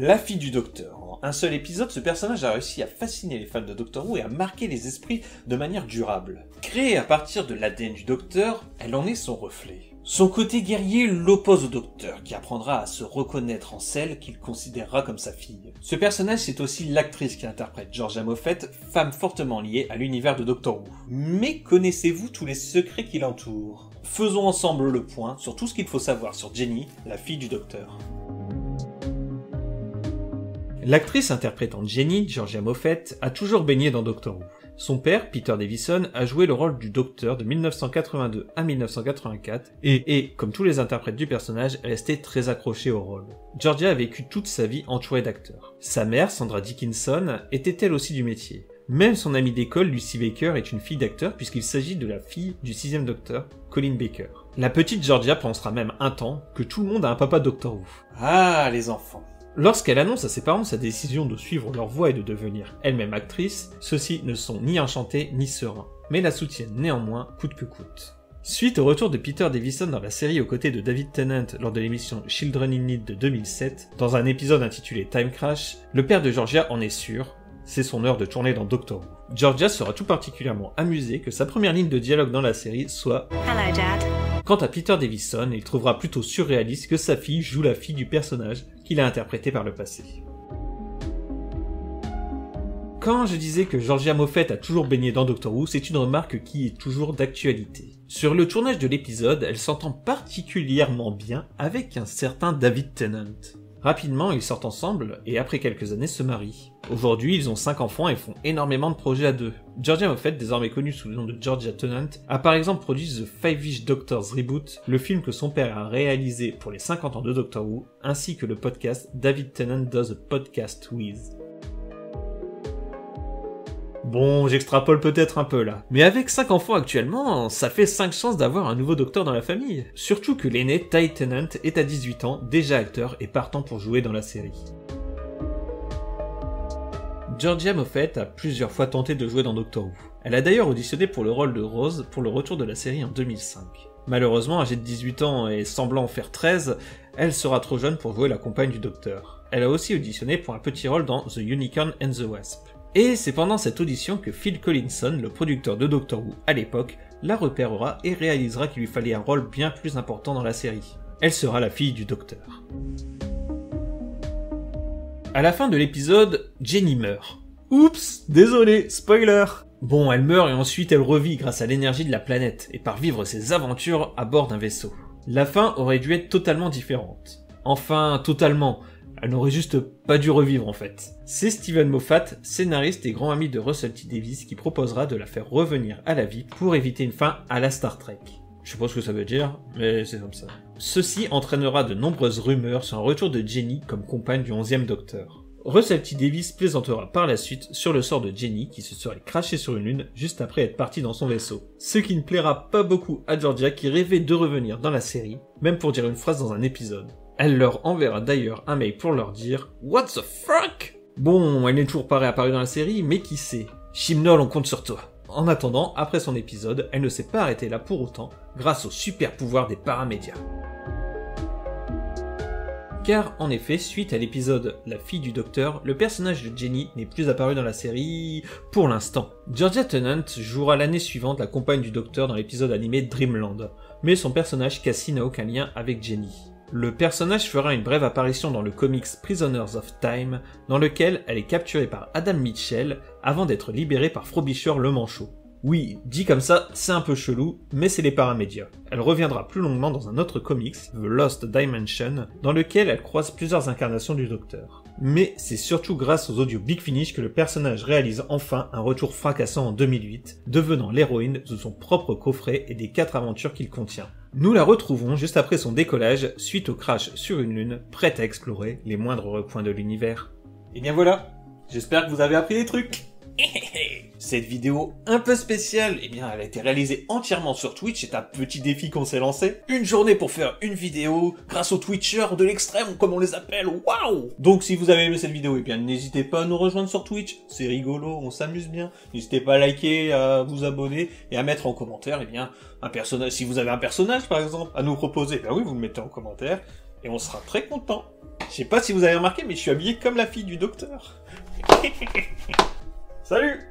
La fille du Docteur. En un seul épisode, ce personnage a réussi à fasciner les fans de Doctor Who et à marquer les esprits de manière durable. Créée à partir de l'ADN du Docteur, elle en est son reflet. Son côté guerrier l'oppose au Docteur, qui apprendra à se reconnaître en celle qu'il considérera comme sa fille. Ce personnage, c'est aussi l'actrice qui interprète Georgia Moffett, femme fortement liée à l'univers de Doctor Who. Mais connaissez-vous tous les secrets qui l'entourent? Faisons ensemble le point sur tout ce qu'il faut savoir sur Jenny, la fille du Docteur. L'actrice interprétant Jenny, Georgia Moffett, a toujours baigné dans Doctor Who. Son père, Peter Davison, a joué le rôle du Docteur de 1982 à 1984 et est, comme tous les interprètes du personnage, resté très accroché au rôle. Georgia a vécu toute sa vie entourée d'acteurs. Sa mère, Sandra Dickinson, était elle aussi du métier. Même son amie d'école, Lucy Baker, est une fille d'acteur puisqu'il s'agit de la fille du 6e Docteur, Colin Baker. La petite Georgia pensera même un temps que tout le monde a un papa Doctor Who. Ah, les enfants. Lorsqu'elle annonce à ses parents sa décision de suivre leur voie et de devenir elle-même actrice, ceux-ci ne sont ni enchantés ni sereins, mais la soutiennent néanmoins coûte que coûte. Suite au retour de Peter Davison dans la série aux côtés de David Tennant lors de l'émission Children in Need de 2007, dans un épisode intitulé Time Crash, le père de Georgia en est sûr, c'est son heure de tourner dans Doctor Who. Georgia sera tout particulièrement amusée que sa première ligne de dialogue dans la série soit « Hello Dad ». Quant à Peter Davison, il trouvera plutôt surréaliste que sa fille joue la fille du personnage qu'il a interprété par le passé. Quand je disais que Georgia Moffett a toujours baigné dans Doctor Who, c'est une remarque qui est toujours d'actualité. Sur le tournage de l'épisode, elle s'entend particulièrement bien avec un certain David Tennant. Rapidement, ils sortent ensemble et après quelques années se marient. Aujourd'hui, ils ont 5 enfants et font énormément de projets à deux. Georgia Moffett, désormais connue sous le nom de Georgia Tennant, a par exemple produit The Five-ish Doctors Reboot, le film que son père a réalisé pour les 50 ans de Doctor Who, ainsi que le podcast David Tennant Does a Podcast With. Bon, j'extrapole peut-être un peu là. Mais avec 5 enfants actuellement, ça fait 5 chances d'avoir un nouveau docteur dans la famille. Surtout que l'aîné, Ty Tennant, est à 18 ans, déjà acteur et partant pour jouer dans la série. Georgia Moffett a plusieurs fois tenté de jouer dans Doctor Who. Elle a d'ailleurs auditionné pour le rôle de Rose pour le retour de la série en 2005. Malheureusement, âgée de 18 ans et semblant en faire 13, elle sera trop jeune pour jouer la compagne du docteur. Elle a aussi auditionné pour un petit rôle dans The Unicorn and the Wasp. Et c'est pendant cette audition que Phil Collinson, le producteur de Doctor Who à l'époque, la repérera et réalisera qu'il lui fallait un rôle bien plus important dans la série. Elle sera la fille du docteur. À la fin de l'épisode, Jenny meurt. Oups, désolé, spoiler. Bon, elle meurt et ensuite elle revit grâce à l'énergie de la planète et par vivre ses aventures à bord d'un vaisseau. La fin aurait dû être totalement différente. Enfin, totalement. Elle n'aurait juste pas dû revivre en fait. C'est Steven Moffat, scénariste et grand ami de Russell T Davies, qui proposera de la faire revenir à la vie pour éviter une fin à la Star Trek. Je sais pas ce que ça veut dire, mais c'est comme ça. Ceci entraînera de nombreuses rumeurs sur un retour de Jenny comme compagne du 11e Docteur. Russell T Davies plaisantera par la suite sur le sort de Jenny qui se serait crashée sur une lune juste après être partie dans son vaisseau. Ce qui ne plaira pas beaucoup à Georgia qui rêvait de revenir dans la série, même pour dire une phrase dans un épisode. Elle leur enverra d'ailleurs un mail pour leur dire « What the fuck ?» Bon, elle n'est toujours pas réapparue dans la série, mais qui sait. Chibnall, on compte sur toi. En attendant, après son épisode, elle ne s'est pas arrêtée là pour autant, grâce au super pouvoir des paramédias. Car, en effet, suite à l'épisode La fille du docteur, le personnage de Jenny n'est plus apparu dans la série pour l'instant. Georgia Tennant jouera l'année suivante la compagne du docteur dans l'épisode animé Dreamland, mais son personnage Cassie n'a aucun lien avec Jenny. Le personnage fera une brève apparition dans le comics Prisoners of Time, dans lequel elle est capturée par Adam Mitchell avant d'être libérée par Frobisher le Manchot. Oui, dit comme ça, c'est un peu chelou, mais c'est les paramédias. Elle reviendra plus longuement dans un autre comics, The Lost Dimension, dans lequel elle croise plusieurs incarnations du Docteur. Mais c'est surtout grâce aux audios Big Finish que le personnage réalise enfin un retour fracassant en 2008, devenant l'héroïne de son propre coffret et des 4 aventures qu'il contient. Nous la retrouvons juste après son décollage, suite au crash sur une lune, prête à explorer les moindres recoins de l'univers. Et bien voilà, j'espère que vous avez appris des trucs. Cette vidéo un peu spéciale, eh bien elle a été réalisée entièrement sur Twitch, c'est un petit défi qu'on s'est lancé. Une journée pour faire une vidéo, grâce aux Twitchers de l'extrême, comme on les appelle, waouh! Donc si vous avez aimé cette vidéo, eh bien n'hésitez pas à nous rejoindre sur Twitch, c'est rigolo, on s'amuse bien. N'hésitez pas à liker, à vous abonner, et à mettre en commentaire, eh bien, un personnage, si vous avez un personnage par exemple, à nous proposer, eh bien oui, vous le mettez en commentaire, et on sera très content. Je sais pas si vous avez remarqué, mais je suis habillé comme la fille du docteur. Salut!